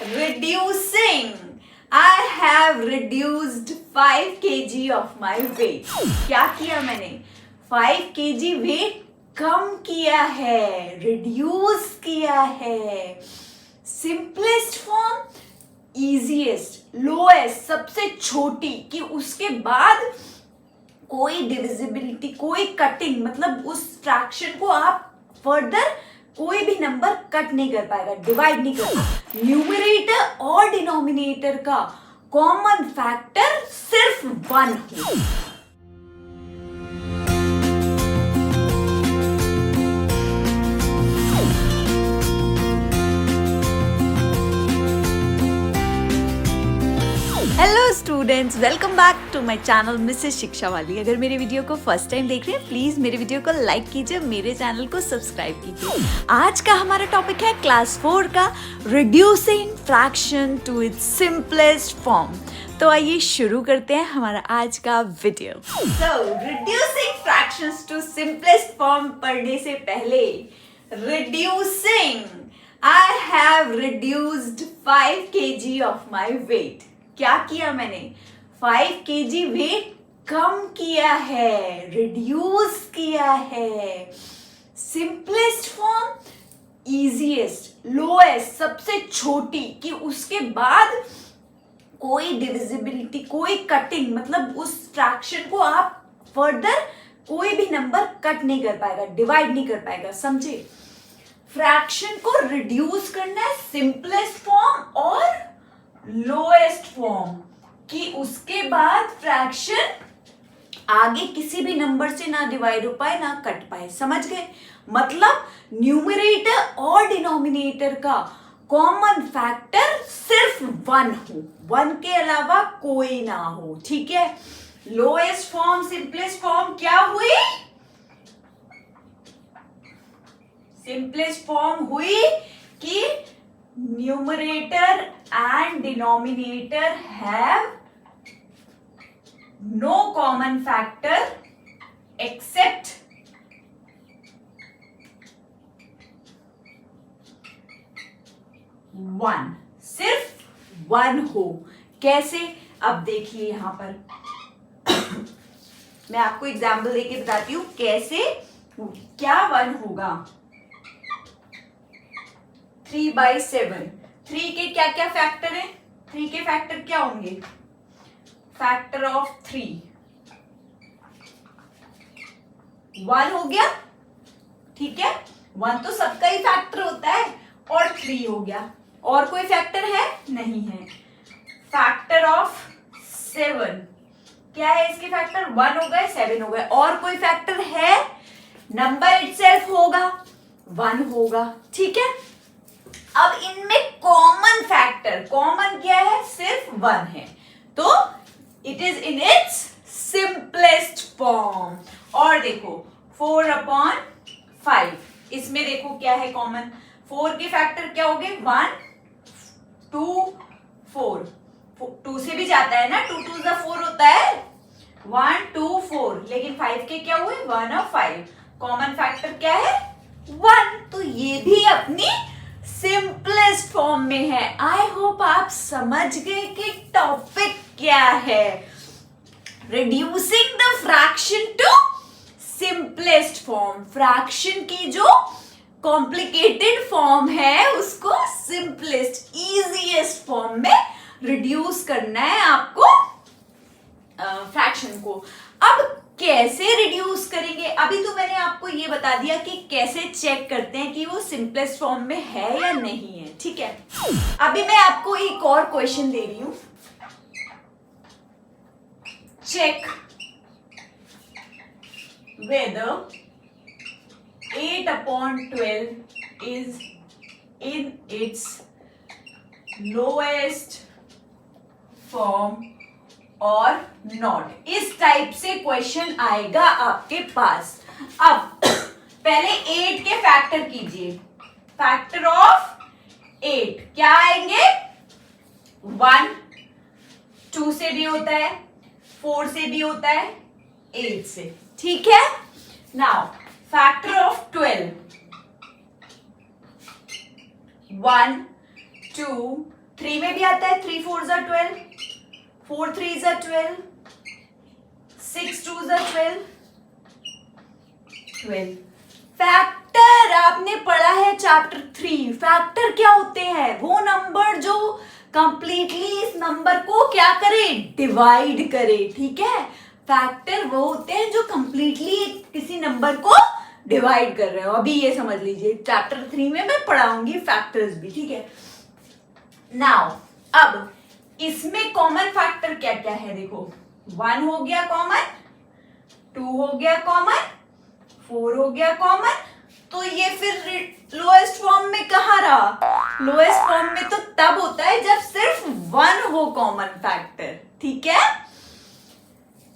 Reducing. I have reduced 5 kg of my weight. क्या किया मैंने? 5 kg weight कम किया है, reduce किया है. Simplest form, easiest, lowest, सबसे छोटी कि उसके बाद कोई डिविजिबिलिटी, कोई कटिंग, मतलब उस फ्रैक्शन को आप फर्दर कोई भी नंबर कट नहीं कर पाएगा, डिवाइड नहीं कर पाएगा. न्यूमरेटर और डिनोमिनेटर का कॉमन फैक्टर सिर्फ 1 हो. Hello students, welcome back to my channel Mrs Shiksha वाली. अगर मेरे वीडियो को फर्स्ट टाइम देख रहे हैं, प्लीज मेरे वीडियो को लाइक कीजिए, मेरे चैनल को सब्सक्राइब कीजिए. आज का हमारा टॉपिक है क्लास 4 का reducing fraction to its simplest form. तो आइए शुरू करते हैं हमारा आज का video. So reducing fractions to simplest form पढ़ने से पहले, reducing, I have reduced 5 kg of my weight. क्या किया मैंने? 5 kg वेट कम किया है, रिड्यूस किया है. सिंपलेस्ट फॉर्म, इजीएस्ट, लोएस्ट, सबसे छोटी कि उसके बाद कोई डिविजिबिलिटी, कोई कटिंग, मतलब उस फ्रैक्शन को आप फर्दर कोई भी नंबर कट नहीं कर पाएगा, डिवाइड नहीं कर पाएगा. समझे? फ्रैक्शन को रिड्यूस करना है सिंपलेस्ट फॉर्म और लोएस्ट फॉर्म कि उसके बाद फ्रैक्शन आगे किसी भी नंबर से ना डिवाइड हो पाए ना कट पाए. समझ गए? मतलब न्यूमरेटर और डिनोमिनेटर का कॉमन फैक्टर सिर्फ 1 हो, 1 के अलावा कोई ना हो. ठीक है? लोएस्ट फॉर्म, सिंपलेस्ट फॉर्म क्या हुई? सिंपलेस्ट फॉर्म हुई कि numerator and denominator have no common factor except one. सिर्फ 1 हो. कैसे? अब देखिए यहां पर मैं आपको एग्जाम्पल देके बताती हूं कैसे, क्या 1 होगा. 3/7. 3 के क्या क्या फैक्टर हैं? 3 के फैक्टर क्या होंगे? फैक्टर ऑफ 3 1 हो गया. ठीक है? 1 तो सबका ही फैक्टर होता है और 3 हो गया. और कोई फैक्टर है? नहीं है. फैक्टर ऑफ 7 क्या है? इसके फैक्टर 1 हो गए, 7 हो गए. और कोई फैक्टर है? नंबर इटसेल्फ होगा, 1 होगा. ठीक है? अब इनमें कॉमन फैक्टर, कॉमन क्या है? सिर्फ 1 है. तो it is in it's simplest form. और देखो 4/5, इसमें देखो क्या है कॉमन? 4 के फैक्टर क्या हो गए? 1 2 4. 2 से भी जाता है ना, 2 2 4 होता है. 1 2 4, लेकिन 5 के क्या हुए? 1 और 5. कॉमन फैक्टर क्या है? 1. तो ये भी अपनी सिंपलेस्ट फॉर्म में है. आई होप आप समझ गए कि टॉपिक क्या है. Reducing the fraction to simplest form. Fraction की जो कॉम्प्लिकेटेड फॉर्म है उसको सिंपलेस्ट, इजीएस्ट फॉर्म में रिड्यूस करना है आपको फ्रैक्शन को. अब कैसे रिड्यूस करेंगे? अभी तो मैंने आपको ये बता दिया कि कैसे चेक करते हैं कि वो सिंपलेस्ट फॉर्म में है या नहीं है. ठीक है? अभी मैं आपको एक और क्वेश्चन दे रही हूं. Check whether 8/12 is in its lowest form और नॉट. इस टाइप से क्वेश्चन आएगा आपके पास. अब पहले 8 के फैक्टर कीजिए. फैक्टर ऑफ 8 क्या आएंगे? 1 2 से भी होता है, 4 से भी होता है, 8 से. ठीक है? नाउ फैक्टर ऑफ 12, 1 2 3 में भी आता है, 3 4 जा 12, 4 3 जा 12, 6 2 जा 12, 12। फैक्टर आपने पढ़ा है चैप्टर 3। फैक्टर क्या होते हैं? वो नंबर जो कंप्लीटली इस नंबर को क्या करे? डिवाइड करे। ठीक है, फैक्टर वो होते हैं जो कंप्लीटली किसी नंबर को डिवाइड कर रहे हो। अभी ये समझ लीजिए, चैप्टर 3 में मैं पढ़ाऊंगी फैक्टर्स भी। ठीक है, नाउ अब इसमें कॉमन फैक्टर क्या क्या है? देखो, 1 हो गया कॉमन, 2 हो गया कॉमन, 4 हो गया कॉमन। तो ये फिर लोएस्ट फॉर्म में कहाँ रहा? लोएस्ट फॉर्म में तो तब होता है जब सिर्फ 1 हो कॉमन फैक्टर। ठीक है,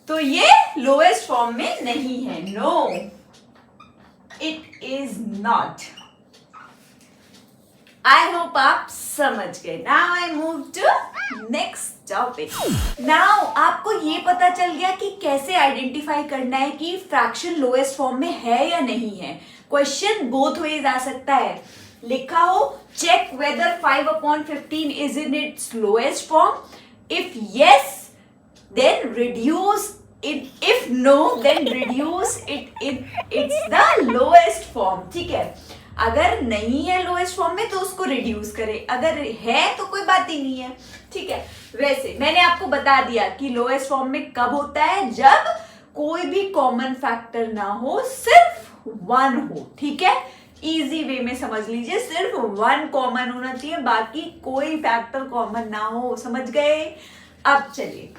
तो ये लोएस्ट फॉर्म में नहीं है। No, it is not. I hope आप समझ गए। Now I move to next topic. Now आपको ये पता चल गया कि कैसे आइडेंटिफाई करना है कि फ्रैक्शन लोएस्ट फॉर्म में है या नहीं है। क्वेश्चन बोथ वेज आ सकता है। लिखा हो check whether 5/15 is in its lowest form. If yes then reduce it, if no then reduce it in it's the lowest form। ठीक है, अगर नहीं है लोएस्ट फॉर्म में तो उसको रिड्यूस करे, अगर है तो कोई बात ही नहीं है। ठीक है, वैसे मैंने आपको बता दिया कि लोएस्ट फॉर्म में कब होता है? जब कोई भी कॉमन फैक्टर ना हो, सिर्फ 1 हो। ठीक है, इजी वे में समझ लीजिए, सिर्फ 1 कॉमन होना चाहिए, बाकी कोई फैक्टर कॉमन ना हो। समझ गए? अब चलिए,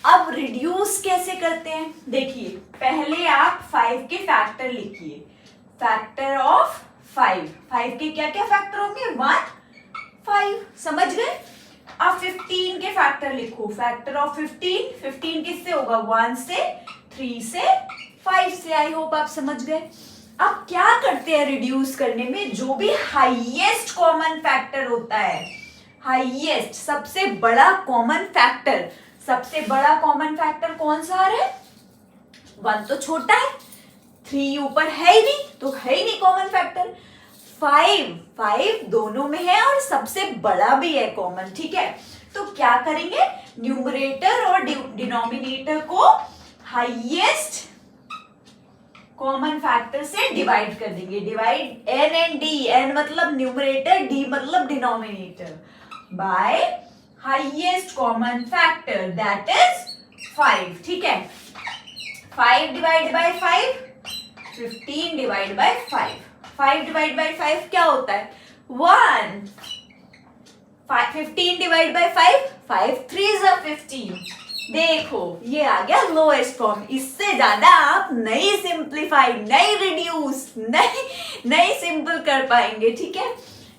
अब रिड्यूस कैसे करते हैं? देखिए, पहले आप 5 के फैक्टर लिखिए। फैक्टर ऑफ 5 के क्या क्या फैक्टर होंगे? 1 5। समझ गए? अब 15 के फैक्टर लिखो। फैक्टर ऑफ 15 किससे होगा? 1 से, 3 से, 5 से। आई होप आप समझ गए। अब क्या करते हैं रिड्यूस करने में? जो भी हाईएस्ट कॉमन फैक्टर होता है, हाईएस्ट सबसे बड़ा कॉमन फैक्टर, सबसे बड़ा कॉमन फैक्टर कौन सा आ रहा है? 1 तो छोटा है, 3 ऊपर है ही नहीं, तो है ही नहीं कॉमन फैक्टर। 5 दोनों में है और सबसे बड़ा भी है कॉमन। ठीक है, तो क्या करेंगे? न्यूमरेटर और डिनोमिनेटर को हाईएस्ट कॉमन फैक्टर से डिवाइड कर देंगे। Divide n and d, n मतलब न्यूमरेटर, d मतलब denominator, by highest common factor that is 5। ठीक है, 5 divide by 5, 15 divide by 5। 5 divide by 5 क्या होता है? 1। 15 डिवाइड बाय 5, 5 3 जा 15। देखो, ये आ गया लोएस्ट फॉर्म। इससे ज्यादा आप नहीं सिंप्लीफाई, नहीं रिड्यूस, नहीं सिंपल कर पाएंगे। ठीक है,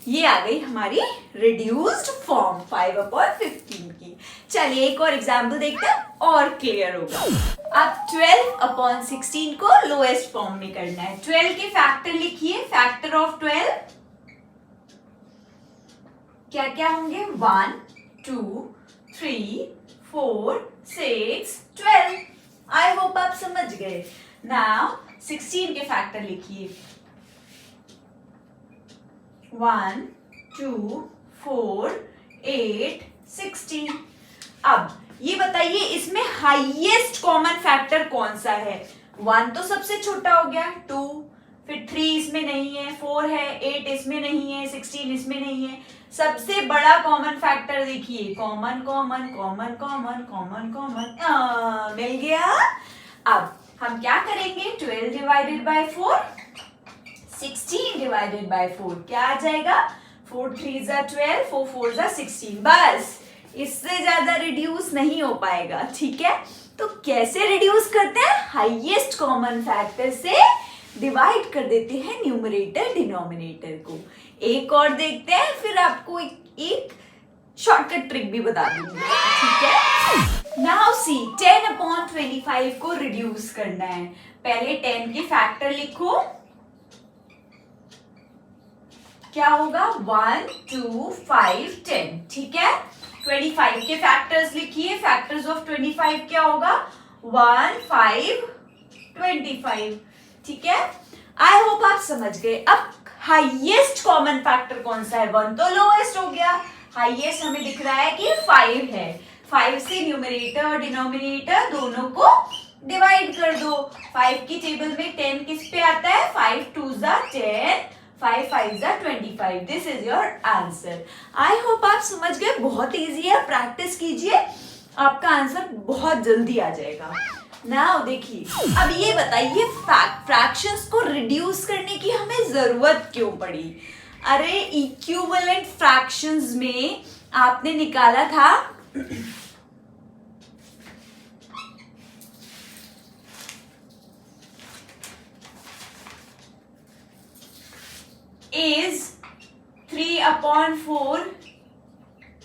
ये आ गई हमारी रिड्यूस्ड फॉर्म 5/15 की। चलिए एक और एग्जाम्पल देखते हैं और क्लियर होगा। अब 12/16 को लोएस्ट फॉर्म में करना है। 12 के फैक्टर लिखिए। फैक्टर ऑफ 12 क्या क्या होंगे? 1 2 3 4 6 12। आई होप आप समझ गए। नाउ 16 के फैक्टर लिखिए। 1 2 4 8 16। अब ये बताइए, इसमें हाईएस्ट कॉमन फैक्टर कौन सा है? 1 तो सबसे छोटा हो गया, 2, फिर 3 इसमें नहीं है, 4 है, 8 इसमें नहीं है, 16 इसमें नहीं है। सबसे बड़ा कॉमन फैक्टर देखिए, common common common common common common, मिल गया। अब हम क्या करेंगे? 12 डिवाइडेड बाय 4, 16 डिवाइडेड बाय 4 क्या आ जाएगा? 4 3 जा 12, 4 4 जा 16। बस, इससे ज्यादा रिड्यूस नहीं हो पाएगा। ठीक है, तो कैसे रिड्यूस करते हैं? हाईएस्ट कॉमन फैक्टर से डिवाइड कर देते हैं न्यूमरेटर डिनोमिनेटर को। एक और देखते हैं, फिर आपको एक शॉर्टकट ट्रिक भी बता दूंगी। ठीक है, नाउ सी 10/25 को रिड्यूस करना है। पहले 10 के फैक्टर लिखो। क्या होगा? 1 2 5 10। ठीक है, 25 के फैक्टर्स लिखिए। फैक्टर्स ऑफ 25 क्या होगा? 1 5 25। ठीक है, आई होप आप समझ गए। अब हाईएस्ट कॉमन फैक्टर कौन सा है? 1 तो लोएस्ट हो गया, हाईएस्ट हमें दिख रहा है कि 5 है। 5 से न्यूमरेटर और डिनोमिनेटर दोनों को डिवाइड कर दो। 5 की टेबल में 10 किस पे आता है? 5 2 जा 10, 5 5 जा 25। This is your answer. I hope आप समझ गए, बहुत इजी है, प्रैक्टिस कीजिए, आपका आंसर बहुत जल्दी आ जाएगा। नाउ देखिए, अब ये बताइए फ्रैक्शंस को रिड्यूस करने की हमें जरूरत क्यों पड़ी? अरे इक्विवेलेंट फ्रैक्शंस में आपने निकाला था is 3/4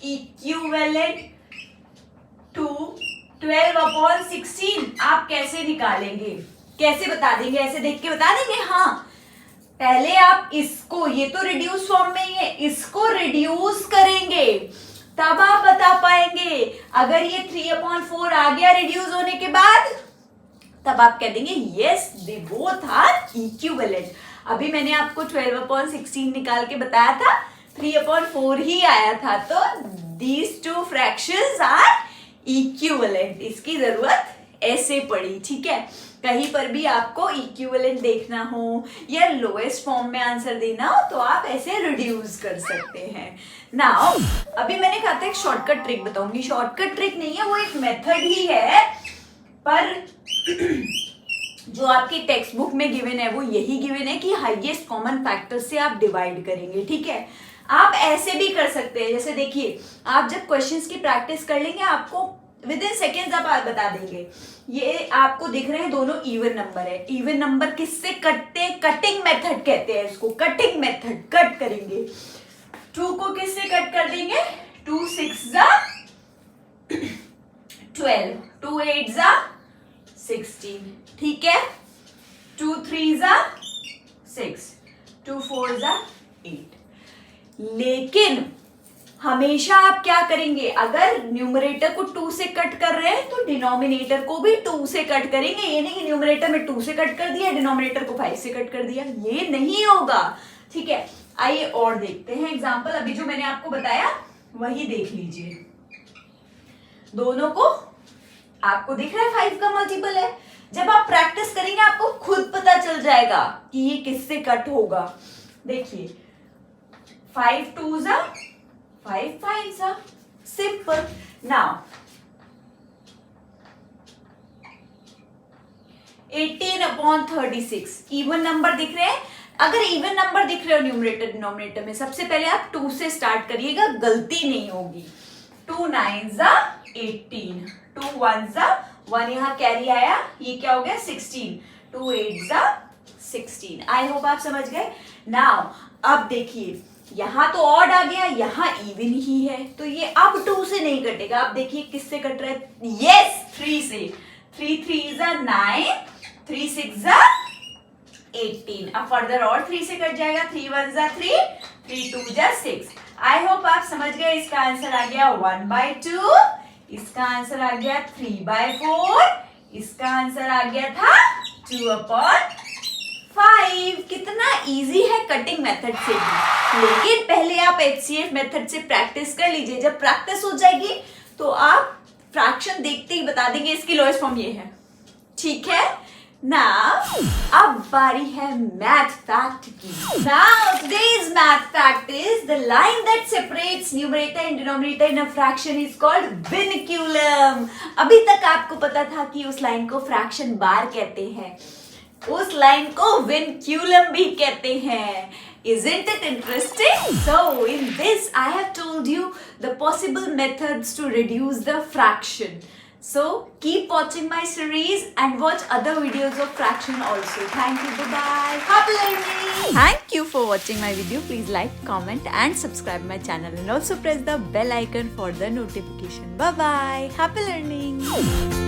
equivalent to 12/16। आप कैसे निकालेंगे, कैसे बता देंगे? ऐसे देख के बता देंगे? हाँ, पहले आप इसको, ये तो रिड्यूस फॉर्म में ही है, इसको रिड्यूस करेंगे तब आप बता पाएंगे। अगर ये 3/4 आ गया रिड्यूस होने के बाद, तब आप कह देंगे yes they both are equivalent. अभी मैंने आपको 12/16 निकाल के बताया था, 3/4 ही आया था, तो these two fractions are equivalent. इसकी जरूरत ऐसे पड़ी, ठीक है? कहीं पर भी आपको इक्विवेलेंट देखना हो या लोएस्ट फॉर्म में आंसर देना हो तो आप ऐसे रिड्यूस कर सकते हैं। नाउ अभी मैंने कहा था एक शॉर्टकट ट्रिक बताऊंगी। शॉर्टकट ट्रिक नहीं है, वो एक मेथड ही है, पर जो आपकी टेक्स्ट बुक में गिवन है वो यही गिवन है कि हाईएस्ट कॉमन फैक्टर से आप डिवाइड करेंगे, ठीक है? आप ऐसे भी कर सकते हैं, जैसे देखिए, आप जब क्वेश्चंस की प्रैक्टिस कर लेंगे आपको विद इन सेकेंड्स आप बता देंगे। ये आपको दिख रहे हैं दोनों इवन नंबर है। इवन नंबर किससे कटते हैं? कटिंग मेथड कहते हैं इसको, कटिंग मेथड। कट करेंगे 2 को किससे कट कर देंगे? 2 6 जा 12, 2 8 जा 16, ठीक है? 2 3 जा 6, 2 4 जा 8। लेकिन हमेशा आप क्या करेंगे? अगर न्यूमरेटर को 2 से कट कर रहे हैं तो डिनोमिनेटर को भी 2 से कट करेंगे। ये नहीं कि न्यूमरेटर में 2 से कट कर दिया, डिनोमिनेटर को 5 से कट कर दिया, ये नहीं होगा, ठीक है? आइए और देखते हैं एग्जांपल। अभी जो मैंने आपको बताया वही देख लीजिए। दोनों को आपको दिख रहा है 5 का मल्टीपल है। जब आप प्रैक्टिस करेंगे आपको खुद पता चल जाएगा कि ये किससे कट होगा। देखिए 5 2 जा 5 5 जा, सिंपल। नाउ 18/36 इवन नंबर दिख रहे हैं। अगर इवन नंबर दिख रहे हो न्यूमरेटर डिनोमिनेटर में, सबसे पहले आप 2 से स्टार्ट करिएगा, गलती नहीं होगी। 2 9 जा 18, 2 1 जा 1, यहाँ कैरी आया, ये क्या हो गया 16, 2 8 जा 16। आई होप आप समझ गए। नाउ अब देखिए, यहाँ तो ऑड आ गया, यहाँ इवन ही है, तो ये अब 2 से नहीं कटेगा। अब देखिए किससे कट रहा है? यस 3 से। 3 3 जा 9, 3 6 जा 18। अब फर्दर और 3 से कट जाएगा, 3 1 जा 3, 3 2 जा 6। आई होप आप समझ गए। इसका आंसर आ गया 1/2, इसका आंसर आ गया 3/4, इसका आंसर आ गया था 2/5। कितना इजी है कटिंग मेथड से भी, लेकिन पहले आप HCF मेथड से प्रैक्टिस कर लीजिए। जब प्रैक्टिस हो जाएगी तो आप फ्रैक्शन देखते ही बता देंगे इसकी लोएस्ट फॉर्म ये है, ठीक है? Now, अब बारी है मैथ फैक्ट की। Now, today's math fact is the line that separates numerator and denominator in a fraction is called vinculum। अभी तक आपको पता था कि उस लाइन को फ्रैक्शन बार कहते हैं, उस लाइन को vinculum भी कहते हैं। Isn't it interesting? So, in this, I have told you the possible methods to reduce the fraction. So keep watching my series and watch other videos of fraction also. Thank you. Bye-bye. Happy learning. Thank you for watching my video. Please like, comment and subscribe my channel and also press the bell icon for the notification. Bye-bye. Happy learning.